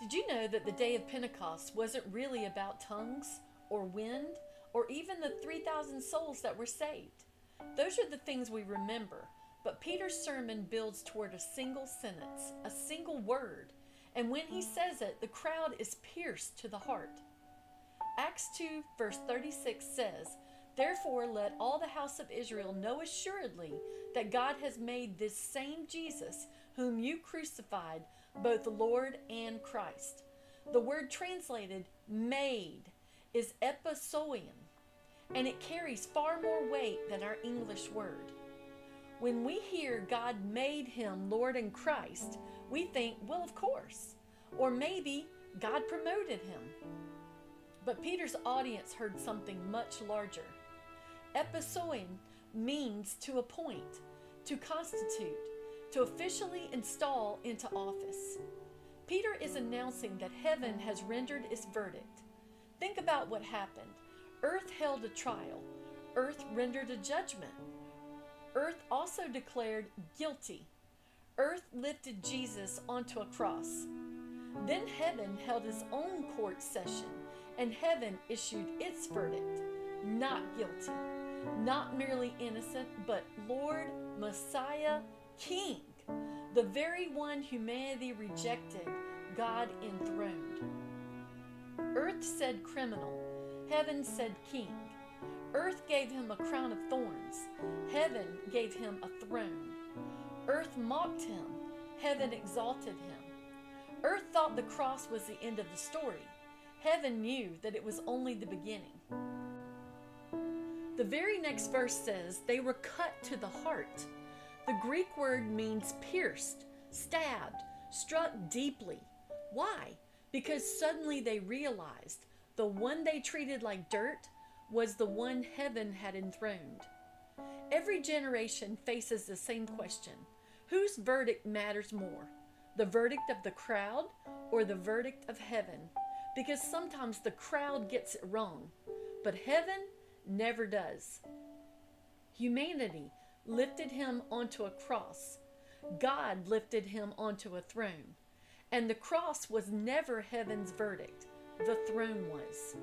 Did you know that the day of Pentecost wasn't really about tongues or wind or even the 3,000 souls that were saved? Those are the things we remember, but Peter's sermon builds toward a single sentence, a single word, and when he says it, the crowd is pierced to the heart. Acts 2 verse 36 says, "Therefore let all the house of Israel know assuredly that God has made this same Jesus, whom you crucified, both Lord and Christ." The word translated made is Epoiesen, and it carries far more weight than our English word. When we hear God made him Lord and Christ, we think, well, of course. Or maybe God promoted him. But Peter's audience heard something much larger. Epoiesen means to appoint, to constitute, to officially install into office. Peter is announcing that heaven has rendered its verdict. Think about what happened. Earth held a trial. Earth rendered a judgment. Earth also declared guilty. Earth lifted Jesus onto a cross. Then heaven held its own court session, and heaven issued its verdict. Not guilty, not merely innocent, but Lord, Messiah, King. The very one humanity rejected, God enthroned. Earth said criminal, heaven said king. Earth gave him a crown of thorns, heaven gave him a throne. Earth mocked him, heaven exalted him. Earth thought the cross was the end of the story. Heaven knew that it was only the beginning. The very next verse says they were cut to the heart. The Greek word means pierced, stabbed, struck deeply. Why? Because suddenly they realized the one they treated like dirt was the one heaven had enthroned. Every generation faces the same question. Whose verdict matters more? The verdict of the crowd or the verdict of heaven? Because sometimes the crowd gets it wrong, but heaven never does. Humanity lifted him onto a cross. God lifted him onto a throne. And the cross was never heaven's verdict. The throne was.